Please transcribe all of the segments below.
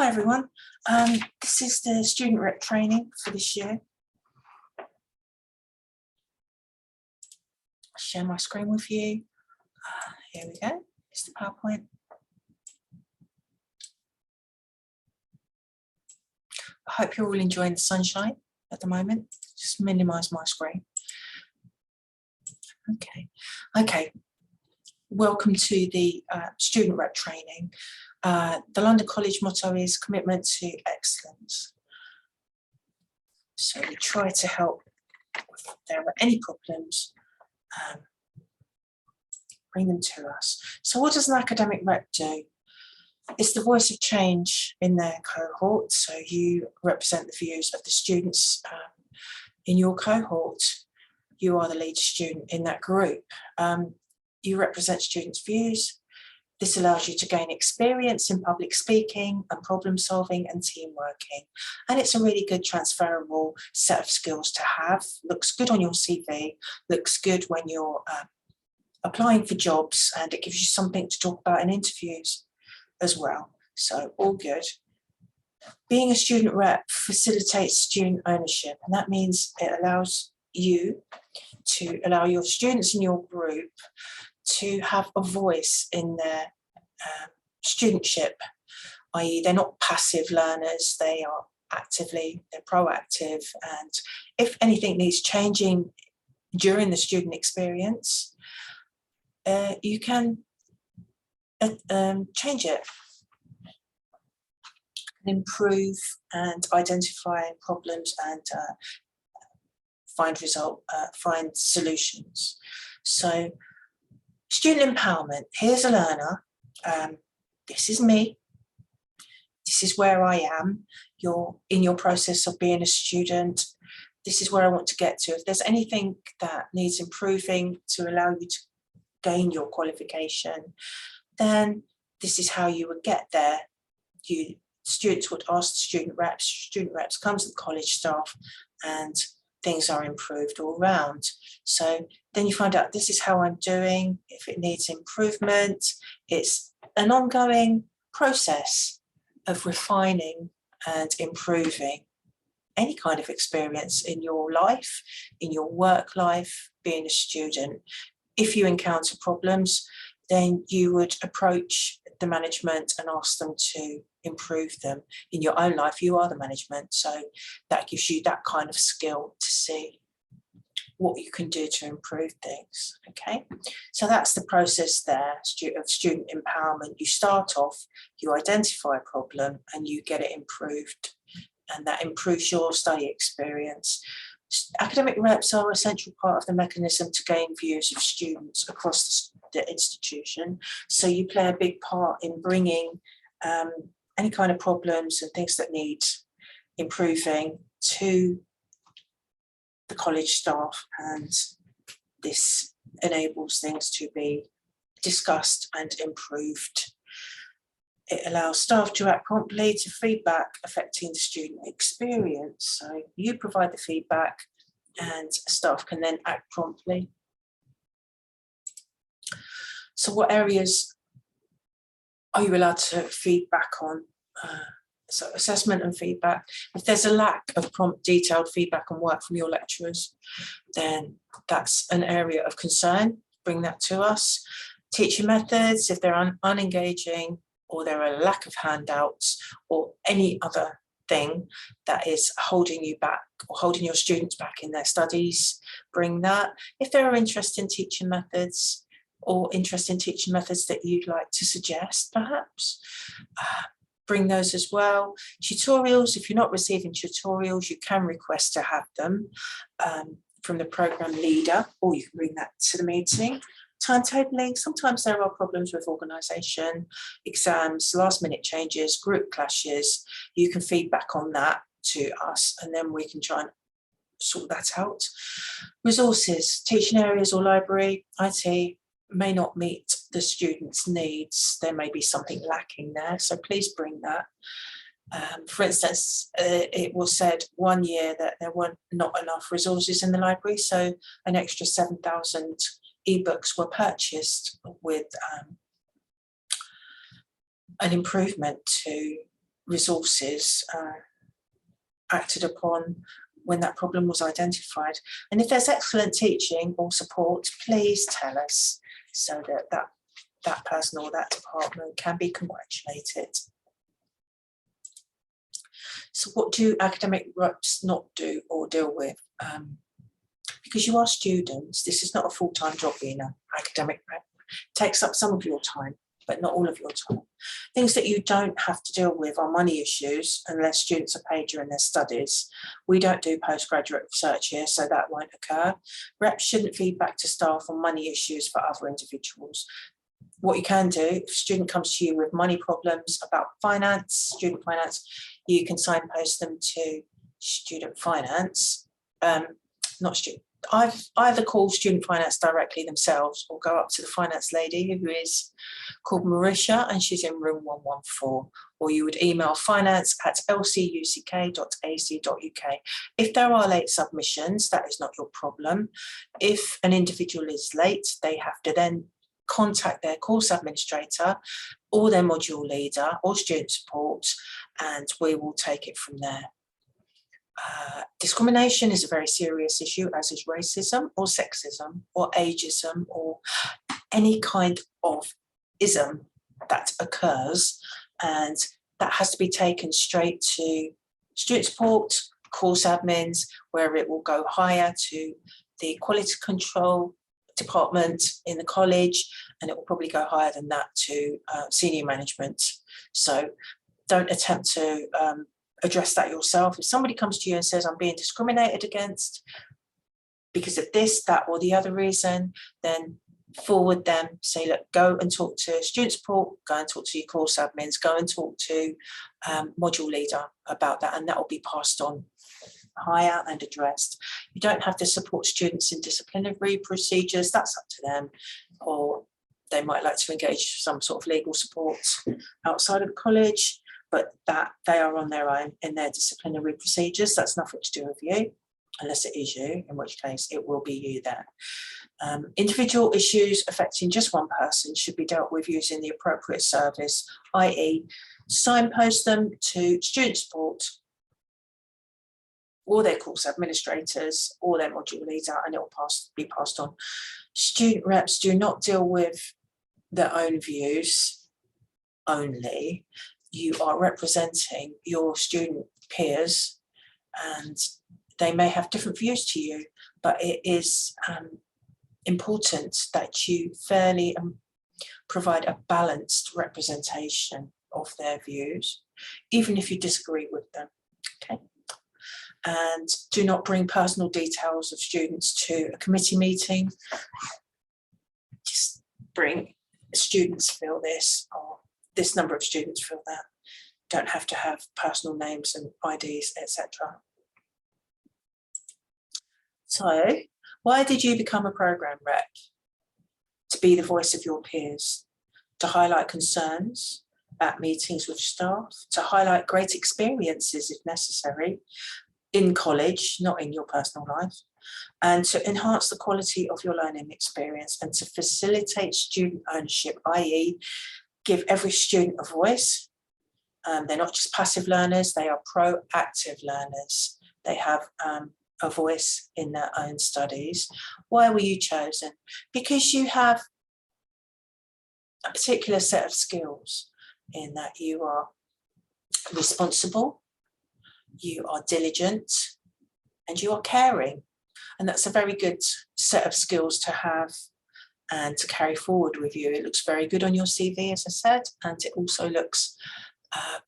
Hi everyone, this is the student rep training for this year. I'll share my screen with you. Here we go, it's the PowerPoint. I hope you're all enjoying the sunshine at the moment. Just minimise my screen. Okay. Welcome to the student rep training. The London College motto is commitment to excellence. So we try to help if there are any problems, bring them to us. So what does an academic rep do? It's the voice of change in their cohort. So you represent the views of the students in your cohort. You are the lead student in that group. You represent students' views. This allows you to gain experience in public speaking and problem solving and team working. And it's a really good transferable set of skills to have. Looks good on your CV, looks good when you're applying for jobs, and it gives you something to talk about in interviews as well. So all good. Being a student rep facilitates student ownership, and that means it allows you to allow your students in your group to have a voice in their studentship, i.e. they're not passive learners, they're proactive, and if anything needs changing during the student experience, you can change it, improve and identify problems and find solutions. So student empowerment, here's a learner, this is me, this is where I am, you're in your process of being a student, this is where I want to get to. If there's anything that needs improving to allow you to gain your qualification, then this is how you would get there. Students would ask the student reps come to the college staff, and things are improved all round. So then you find out this is how I'm doing. If it needs improvement, it's an ongoing process of refining and improving any kind of experience in your life, in your work life, being a student. If you encounter problems, then you would approach the management and ask them to improve them. In your own life, you are the management, so that gives you that kind of skill to see what you can do to improve things. Okay, so that's the process there of student empowerment. You start off, you identify a problem and you get it improved, and that improves your study experience. Academic reps are an essential part of the mechanism to gain views of students across the institution. So you play a big part in bringing any kind of problems and things that need improving to the college staff, and this enables things to be discussed and improved. It allows staff to act promptly to feedback affecting the student experience. So you provide the feedback and staff can then act promptly. So what areas are you allowed to feedback on? So assessment and feedback. If there's a lack of prompt, detailed feedback and work from your lecturers, then that's an area of concern. Bring that to us. Teaching methods, if they're unengaging, or there are a lack of handouts, or any other thing that is holding you back or holding your students back in their studies, bring that. If there are interesting teaching methods or interesting teaching methods that you'd like to suggest, perhaps, bring those as well. Tutorials, if you're not receiving tutorials, you can request to have them from the programme leader, or you can bring that to the meeting. Timetabling, sometimes there are problems with organisation, exams, last minute changes, group clashes. You can feedback on that to us and then we can try and sort that out. Resources, teaching areas or library, IT may not meet the students' needs. There may be something lacking there, so please bring that. For instance, it was said one year that there weren't not enough resources in the library, so an extra 7,000 ebooks were purchased with an improvement to resources acted upon when that problem was identified. And if there's excellent teaching or support, please tell us so that person or that department can be congratulated. So what do academic reps not do or deal with? Because you are students, this is not a full-time job being an academic rep. It takes up some of your time, but not all of your time. Things that you don't have to deal with are money issues, unless students are paid during their studies. We don't do postgraduate research here, so that won't occur. Reps shouldn't feed back to staff on money issues for other individuals. What you can do, if a student comes to you with money problems about finance, student finance, you can signpost them to student finance, not student. I've either called student finance directly themselves or go up to the finance lady who is called Marisha and she's in room 114, or you would email finance@lcuck.ac.uk. If there are late submissions, that is not your problem. If an individual is late, they have to then contact their course administrator or their module leader or student support, and we will take it from there. Discrimination is a very serious issue, as is racism or sexism or ageism or any kind of ism that occurs, and that has to be taken straight to student support, course admins, where it will go higher to the quality control department in the college, and it will probably go higher than that to senior management. So don't attempt to address that yourself. If somebody comes to you and says, I'm being discriminated against because of this, that, or the other reason, then forward them, say, look, go and talk to student support, go and talk to your course admins, go and talk to module leader about that, and that will be passed on higher and addressed. You don't have to support students in disciplinary procedures, that's up to them, or they might like to engage some sort of legal support outside of college, but that they are on their own in their disciplinary procedures. That's nothing to do with you, unless it is you, in which case it will be you there. Individual issues affecting just one person should be dealt with using the appropriate service, i.e. signpost them to student support or their course administrators or their module leader, and it will be passed on. Student reps do not deal with their own views only. You are representing your student peers and they may have different views to you, but it is important that you fairly provide a balanced representation of their views, even if you disagree with them, okay? And do not bring personal details of students to a committee meeting. Just bring students fill this, or this number of students fill that. Don't have to have personal names and IDs, etc. So, why did you become a program rep? To be the voice of your peers, to highlight concerns at meetings with staff, to highlight great experiences if necessary in college, not in your personal life, and to enhance the quality of your learning experience and to facilitate student ownership, i.e. give every student a voice. They're not just passive learners, they are proactive learners. They have a voice in their own studies. Why were you chosen? Because you have a particular set of skills in that you are responsible, you are diligent, and you are caring. And that's a very good set of skills to have and to carry forward with you. It looks very good on your CV, as I said, and it also looks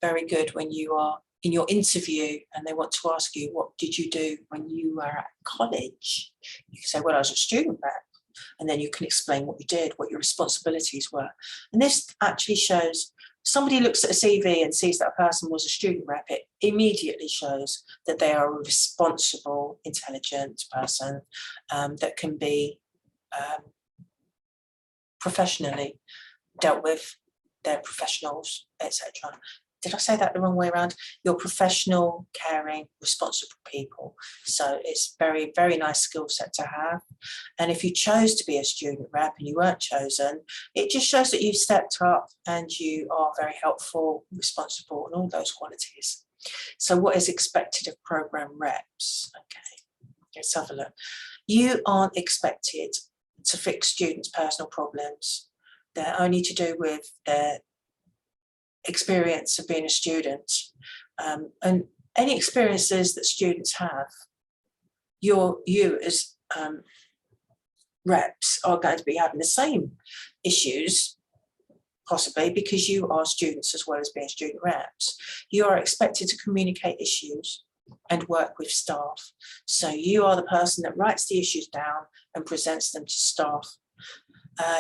very good when you are in your interview and they want to ask you, what did you do when you were at college? You can say, well, I was a student rep. And then you can explain what you did, what your responsibilities were. And this actually shows, somebody looks at a CV and sees that a person was a student rep, it immediately shows that they are a responsible, intelligent person that can be professionally dealt with, their professionals, etc. did I say that the wrong way around? You're professional, caring, responsible people. So it's very, very nice skill set to have. And if you chose to be a student rep and you weren't chosen, it just shows that you've stepped up and you are very helpful, responsible, and all those qualities. So what is expected of program reps? Okay, let's have a look. You aren't expected to fix students' personal problems. They're only to do with their experience of being a student, and any experiences that students have, you as reps are going to be having the same issues, possibly because you are students as well as being student reps. You are expected to communicate issues and work with staff. So you are the person that writes the issues down and presents them to staff.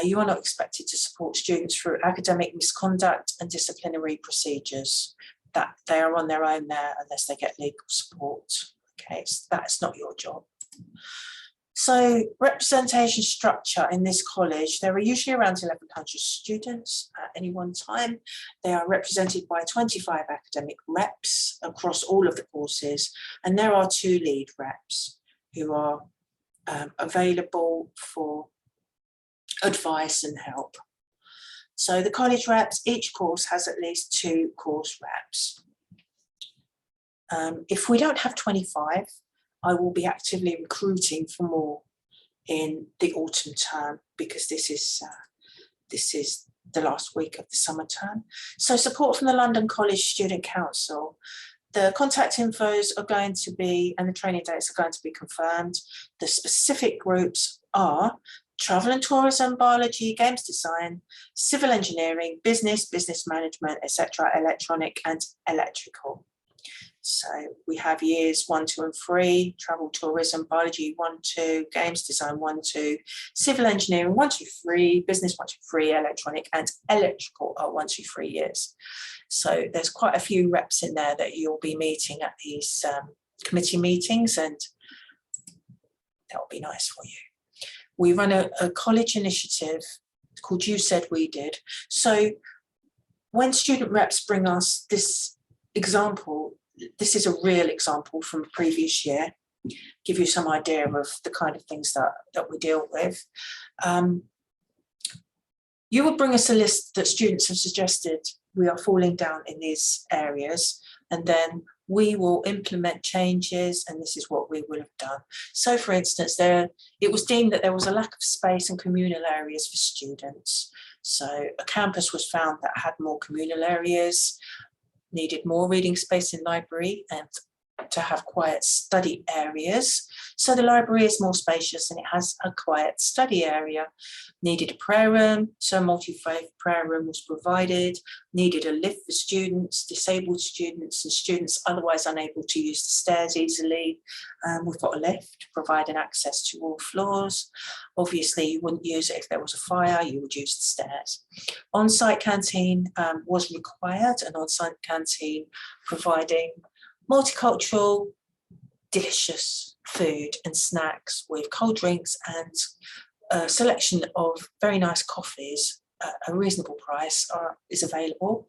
You are not expected to support students through academic misconduct and disciplinary procedures. That they are on their own there unless they get legal support. Okay, so that's not your job. So representation structure in this college, there are usually around 1,100 students at any one time. They are represented by 25 academic reps across all of the courses, and there are 2 lead reps who are available for advice and help. So the college reps, each course has at least 2 course reps. If we don't have 25, I will be actively recruiting for more in the autumn term, because this is the last week of the summer term. So support from the London College Student Council. The contact infos are going to be, and the training dates are going to be confirmed. The specific groups are travel and tourism, biology, games design, civil engineering, business management, etc., electronic and electrical. So we have years 1, 2 and 3, travel, tourism, biology 1, 2, games design 1, 2, civil engineering 1, 2, 3, business 1, 2, 3, electronic and electrical are 1, 2, 3 years. So there's quite a few reps in there that you'll be meeting at these committee meetings, and that'll be nice for you. We run a college initiative called You Said We Did. So when student reps bring us this example, this is a real example from a previous year, give you some idea of the kind of things that we deal with. You will bring us a list that students have suggested we are falling down in these areas, and then we will implement changes, and this is what we will have done. So for instance, it was deemed that there was a lack of space and communal areas for students. So a campus was found that had more communal areas, needed more reading space in library, and to have quiet study areas. So the library is more spacious and it has a quiet study area. Needed a prayer room, so a multi-faith prayer room was provided. Needed a lift for students, disabled students and students otherwise unable to use the stairs easily. We've got a lift providing access to all floors. Obviously you wouldn't use it if there was a fire, you would use the stairs. On-site canteen was required, an on-site canteen providing multicultural, delicious food and snacks with cold drinks and a selection of very nice coffees at a reasonable price is available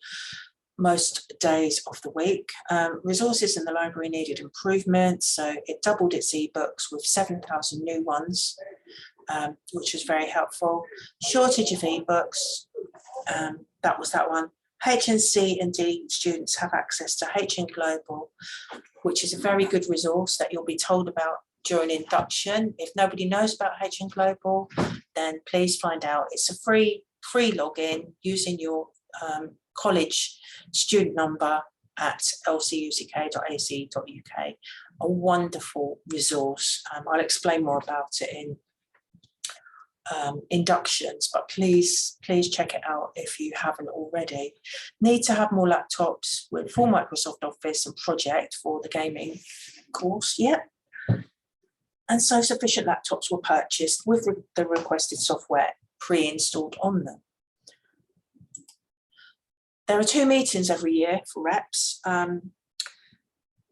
most days of the week. Resources in the library needed improvement, so it doubled its ebooks with 7,000 new ones, which was very helpful. Shortage of ebooks, that was that one. HNC and D students have access to HN Global, which is a very good resource that you'll be told about during induction. If nobody knows about HN Global, then please find out. It's a free login using your college student number at lcuck.ac.uk. A wonderful resource. I'll explain more about it in inductions, but please check it out if you haven't already. Need to have more laptops with full Microsoft Office and Project for the gaming course. Yep. And so sufficient laptops were purchased with the requested software pre-installed on them. There are 2 meetings every year for reps,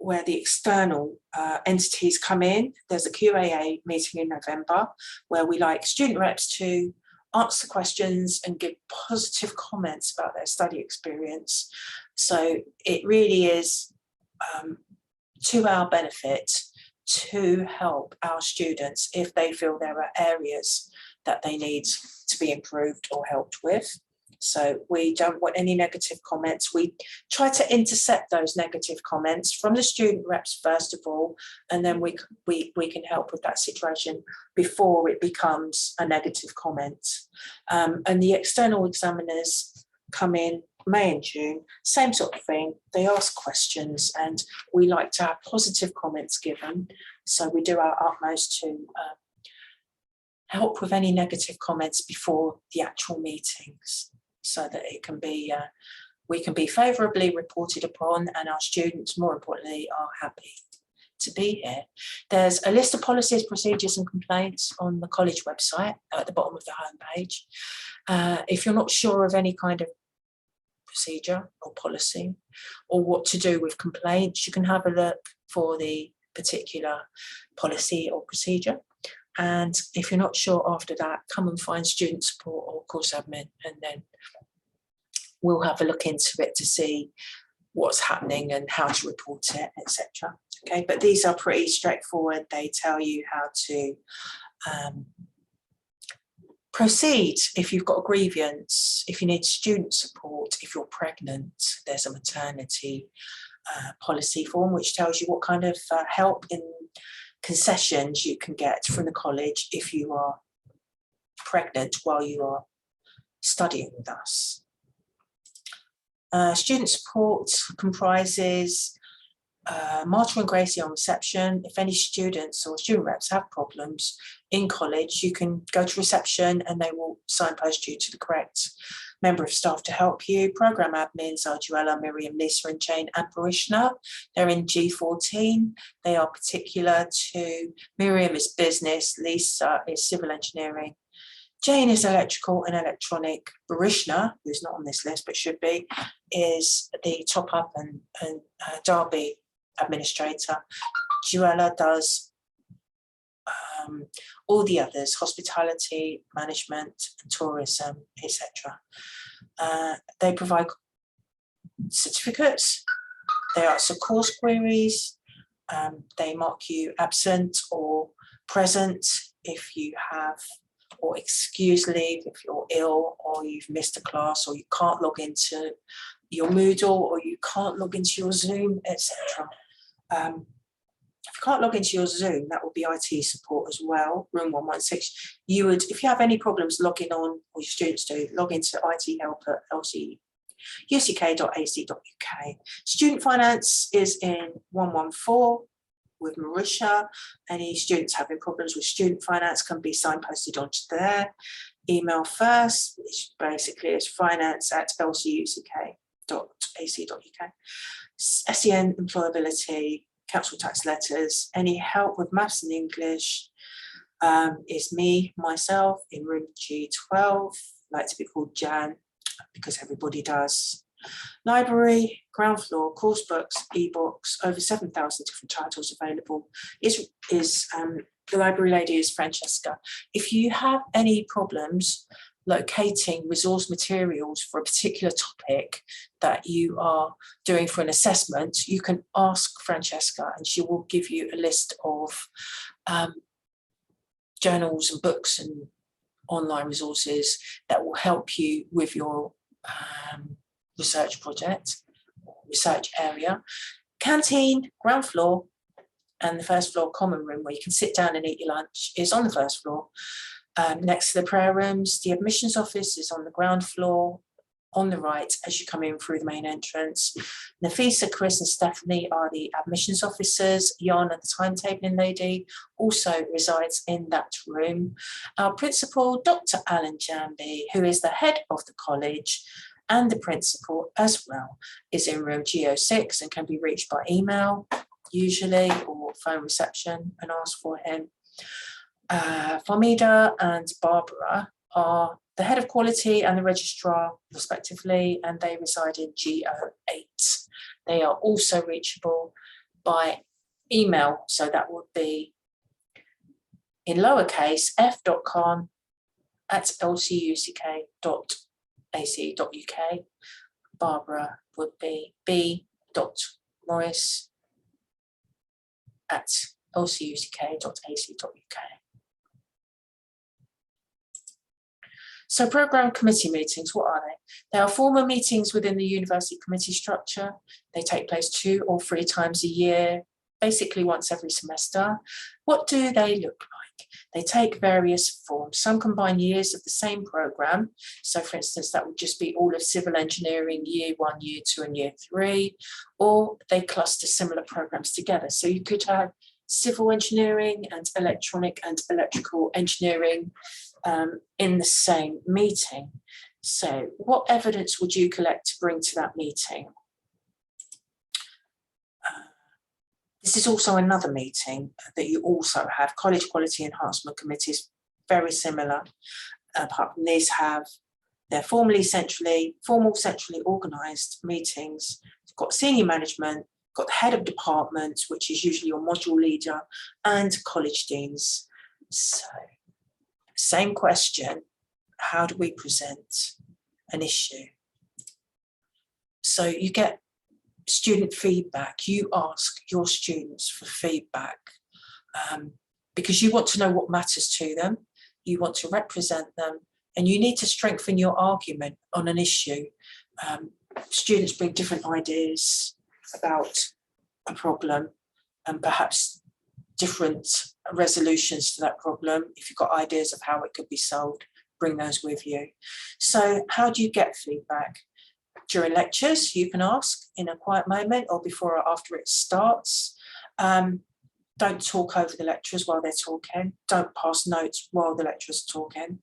where the external entities come in. There's a QAA meeting in November where we like student reps to answer questions and give positive comments about their study experience. So it really is to our benefit to help our students if they feel there are areas that they need to be improved or helped with. So we don't want any negative comments. We try to intercept those negative comments from the student reps first of all, and then we can help with that situation before it becomes a negative comment. And the external examiners come in May and June, same sort of thing. They ask questions and we like to have positive comments given. So we do our utmost to help with any negative comments before the actual meetings, so that it can be, we can be favourably reported upon and our students, more importantly, are happy to be here. There's a list of policies, procedures and complaints on the college website at the bottom of the homepage. If you're not sure of any kind of procedure or policy or what to do with complaints, you can have a look for the particular policy or procedure. And if you're not sure after that, come and find student support or course admin, and then we'll have a look into it to see what's happening and how to report it, etc. Okay, but these are pretty straightforward. They tell you how to proceed if you've got a grievance, if you need student support, if you're pregnant. There's a maternity policy form which tells you what kind of help in concessions you can get from the college if you are pregnant while you are studying with us. Student support comprises Marta and Gracie on reception. If any students or student reps have problems in college, you can go to reception and they will signpost you to the correct member of staff to help you. Programme admins are Joella, Miriam, Lisa and Jane and Parishna. They're in G14. They are particular to, Miriam is business, Lisa is civil engineering, Jane is electrical and electronic. Parishna, who's not on this list but should be, is the top up and Derby administrator. Joella does all the others, hospitality, management, and tourism, etc. They provide certificates, they answer course queries, they mark you absent or present if you have, or excuse leave if you're ill or you've missed a class or you can't log into your Moodle or you can't log into your Zoom, etc. If you can't log into your Zoom, that will be IT support as well, room 116. You would, if you have any problems logging on, or your students do, log into IT help at lcuck.ac.uk. Student finance is in 114 with Marisha. Any students having problems with student finance can be signposted onto there. Email first, which basically is finance@lcuck.ac.uk. SEN employability, council tax letters, any help with maths and English is myself in room G12, like to be called Jan because everybody does. Library, ground floor, course books, ebooks, over 7,000 different titles available. The library lady is Francesca. If you have any problems locating resource materials for a particular topic that you are doing for an assessment, you can ask Francesca and she will give you a list of journals and books and online resources that will help you with your research project, research area. Canteen, ground floor, and the first floor common room where you can sit down and eat your lunch is on the first floor. Next to the prayer rooms, the admissions office is on the ground floor, on the right as you come in through the main entrance. Nafisa, Chris and Stephanie are the admissions officers. Yana, the timetabling lady, also resides in that room. Our principal, Dr. Alan Jambi, who is the head of the college and the principal as well, is in room G06 and can be reached by email usually or phone reception and ask for him. Farmida and Barbara are the head of quality and the registrar respectively, and they reside in G08. They are also reachable by email, so that would be in lowercase f.com@lcuck.ac.uk, Barbara would be b.morris@lcuk.ac.uk. So programme committee meetings, what are they? They are formal meetings within the university committee structure. They take place 2 or 3 times a year, basically once every semester. What do they look like? They take various forms. Some combine years of the same programme. So for instance, that would just be all of civil engineering, year 1, year 2 and year 3, or they cluster similar programmes together. So you could have civil engineering and electronic and electrical engineering in the same meeting. So what evidence would you collect to bring to that meeting? This is also another meeting that you also have. College Quality Enhancement Committees, very similar. Apart from these, they're formal centrally organised meetings. You've got senior management, got the head of department, which is usually your module leader, and college deans. So, same question, how do we present an issue? So you get student feedback. You ask your students for feedback because you want to know what matters to them. You want to represent them, and you need to strengthen your argument on an issue. Students bring different ideas about a problem and perhaps different resolutions to that problem. If you've got ideas of how it could be solved, bring those with you. So how do you get feedback? During lectures, you can ask in a quiet moment or before or after it starts. Don't talk over the lecturers while they're talking. Don't pass notes while the lecturers are talking.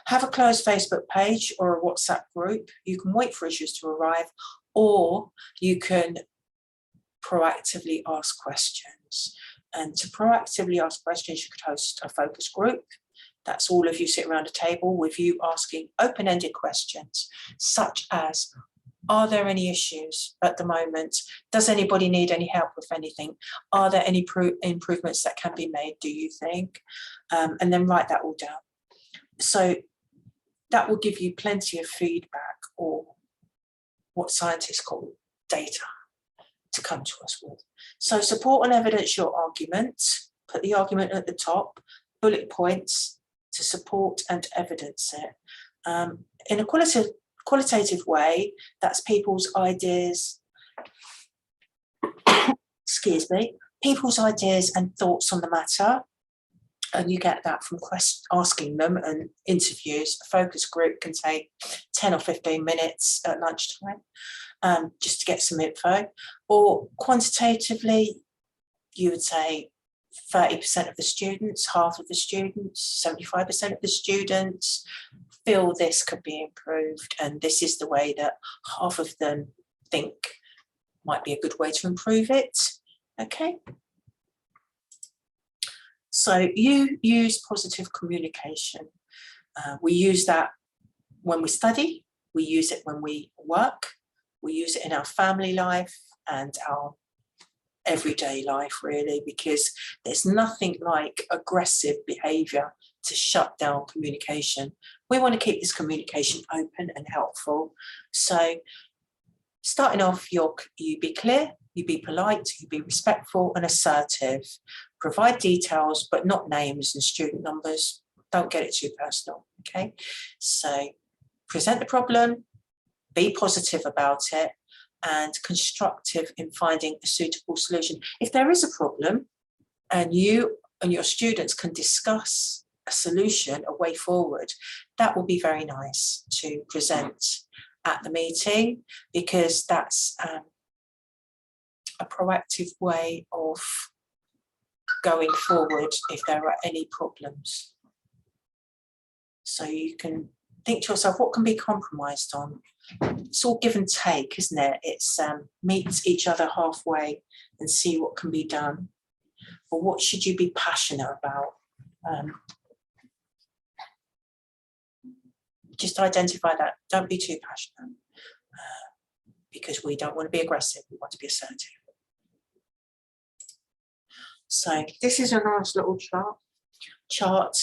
Have a closed Facebook page or a WhatsApp group. You can wait for issues to arrive, or you can proactively ask questions. And to proactively ask questions, you could host a focus group. That's all of you sit around a table with you asking open-ended questions, such as, are there any issues at the moment? Does anybody need any help with anything? Are there any improvements that can be made, do you think? And then write that all down. So that will give you plenty of feedback, or what scientists call data, to come to us with. So support and evidence your argument. Put the argument at the top, bullet points to support and evidence it. In a qualitative way, that's people's ideas, excuse me, people's ideas and thoughts on the matter. And you get that from asking them and interviews. A focus group can take 10 or 15 minutes at lunchtime. Just to get some info. Or quantitatively, you would say 30% of the students, half of the students, 75% of the students feel this could be improved, and this is the way that half of them think might be a good way to improve it. Okay. So you use positive communication. We use that when we study, we use it when we work, we use it in our family life and our everyday life, really, because there's nothing like aggressive behaviour to shut down communication. We want to keep this communication open and helpful. So starting off, you be clear, you be polite, you be respectful and assertive. Provide details, but not names and student numbers. Don't get it too personal, okay? So present the problem, be positive about it, and constructive in finding a suitable solution. If there is a problem and you and your students can discuss a solution, a way forward, that will be very nice to present at the meeting, because that's a proactive way of going forward if there are any problems. So you can think to yourself, what can be compromised on? It's all give and take, isn't it? It's meet each other halfway and see what can be done. Or what should you be passionate about? Just identify that. Don't be too passionate, because we don't want to be aggressive. We want to be assertive. So this is a nice little chart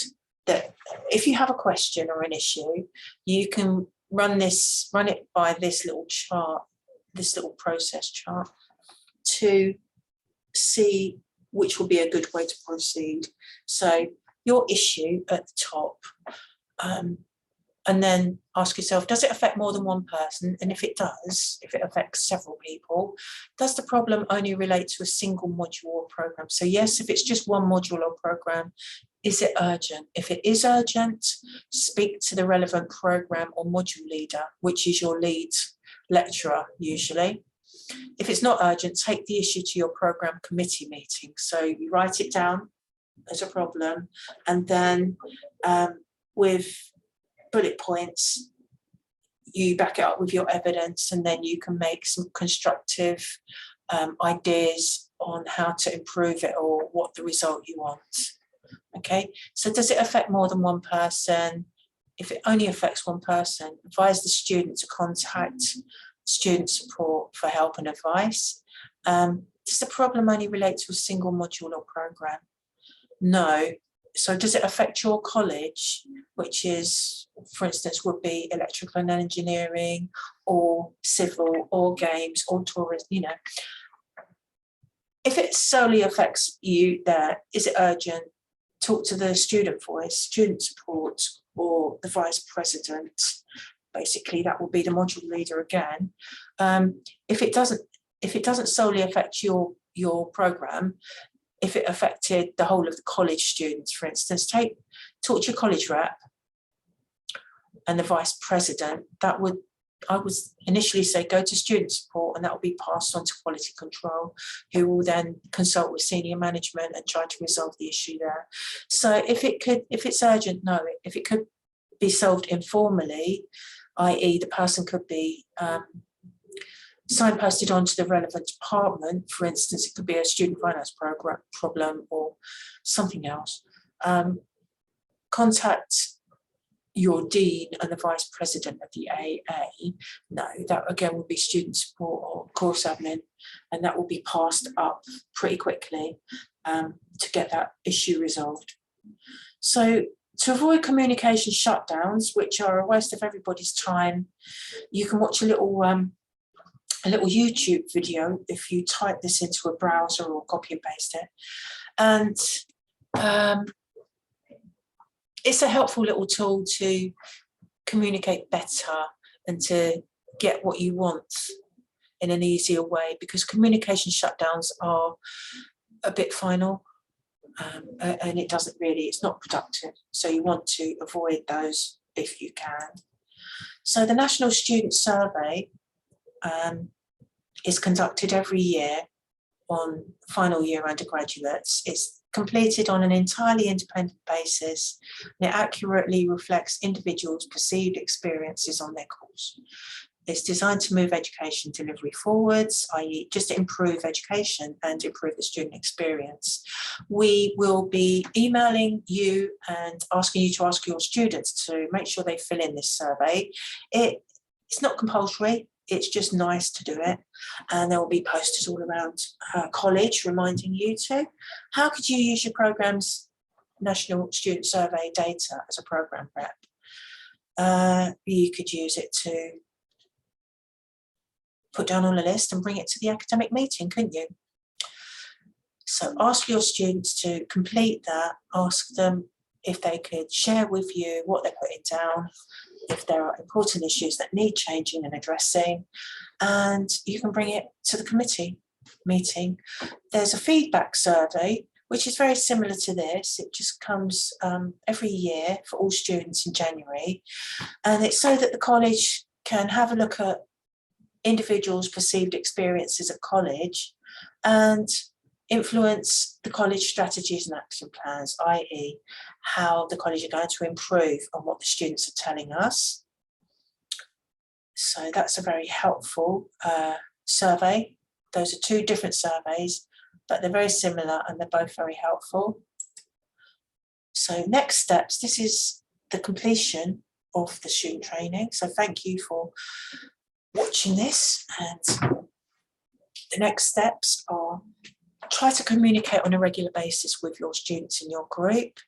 that if you have a question or an issue, you can run it by this little chart, this little process chart, to see which will be a good way to proceed. So your issue at the top, and then ask yourself, does it affect more than one person? And if it does, if it affects several people, does the problem only relate to a single module or program? So yes, if it's just one module or program, is it urgent? If it is urgent, speak to the relevant program or module leader, which is your lead lecturer usually. If it's not urgent, take the issue to your program committee meeting. So you write it down as a problem, and then with bullet points, you back it up with your evidence, and then you can make some constructive ideas on how to improve it or what the result you want. Okay, so does it affect more than one person? If it only affects one person, advise the student to contact student support for help and advice. Does the problem only relate to a single module or program? No. So does it affect your college, which is, for instance, would be electrical and engineering, or civil, or games, or tourism, you know? If it solely affects you there, is it urgent? Talk to the student voice, student support, or the vice president. Basically, that will be the module leader again. If it doesn't solely affect your program, if it affected the whole of the college students, for instance, talk to your college rep and the vice president. I would initially say go to student support, and that will be passed on to quality control, who will then consult with senior management and try to resolve the issue there. So if it's urgent, no. If it could be solved informally, i.e. the person could be signposted onto the relevant department. For instance, it could be a student finance program problem or something else. Contact your dean and the vice president of the AA. No, that again would be student support or course admin, and that will be passed up pretty quickly to get that issue resolved. So to avoid communication shutdowns, which are a waste of everybody's time, you can watch a little YouTube video if you type this into a browser or copy and paste it. And it's a helpful little tool to communicate better and to get what you want in an easier way, because communication shutdowns are a bit final, and it's not productive. So you want to avoid those if you can. So the National Student Survey is conducted every year on final year undergraduates. It's completed on an entirely independent basis, and it accurately reflects individuals' perceived experiences on their course. It's designed to move education delivery forwards, i.e. just to improve education and improve the student experience. We will be emailing you and asking you to ask your students to make sure they fill in this survey. It's not compulsory. It's just nice to do it. And there will be posters all around college reminding you to. How could you use your program's National Student Survey data as a program rep? You could use it to put down on a list and bring it to the academic meeting, couldn't you? So ask your students to complete that. Ask them if they could share with you what they're putting down, if there are important issues that need changing and addressing, and you can bring it to the committee meeting. There's a feedback survey, which is very similar to this. It just comes every year for all students in January, and it's so that the college can have a look at individuals' perceived experiences at college and influence the college strategies and action plans, i.e. how the college are going to improve on what the students are telling us. So that's a very helpful survey. Those are two different surveys, but they're very similar and they're both very helpful. So next steps, this is the completion of the student training. So thank you for watching this, and the next steps are try to communicate on a regular basis with your students in your group.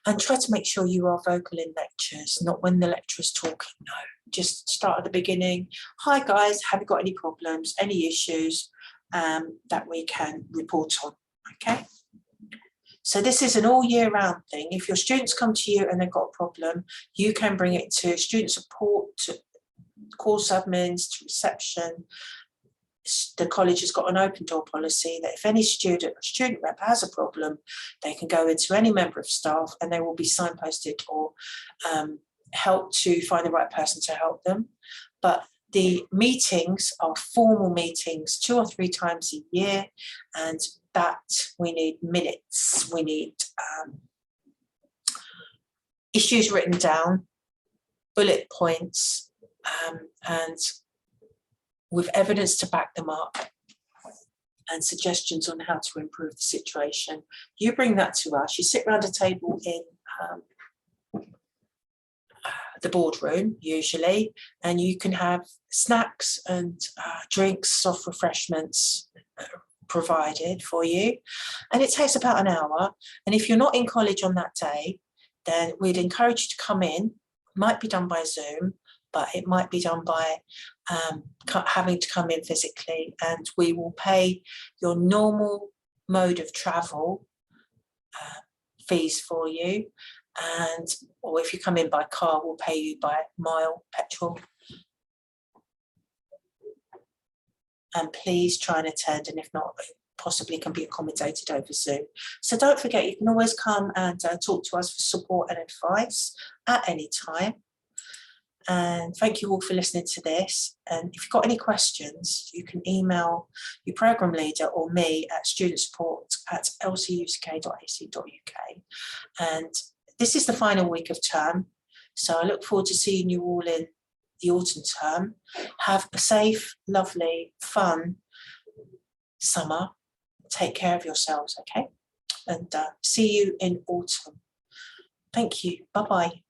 And try to make sure you are vocal in lectures, not when the lecturer's talking, no. Just start at the beginning. Hi guys, have you got any problems, any issues that we can report on, okay? So this is an all year round thing. If your students come to you and they've got a problem, you can bring it to student support, to course admins, to reception. The college has got an open door policy that if any student or student rep has a problem, they can go into any member of staff and they will be signposted or helped to find the right person to help them. But the meetings are formal meetings 2 or 3 times a year, and that we need minutes, we need issues written down, bullet points, and with evidence to back them up, and suggestions on how to improve the situation. You bring that to us. You sit around a table in the boardroom usually, and you can have snacks and drinks, soft refreshments provided for you, and it takes about an hour. And if you're not in college on that day, then we'd encourage you to come in. It might be done by Zoom, but it might be done by having to come in physically, and we will pay your normal mode of travel fees for you, and or if you come in by car, we'll pay you by mile petrol. And please try and attend, and if not, possibly can be accommodated over Zoom. So don't forget, you can always come and talk to us for support and advice at any time. And thank you all for listening to this. And if you've got any questions, you can email your programme leader or me at studentsupport@lcuck.ac.uk. And this is the final week of term, so I look forward to seeing you all in the autumn term. Have a safe, lovely, fun summer. Take care of yourselves, okay? And see you in autumn. Thank you. Bye-bye.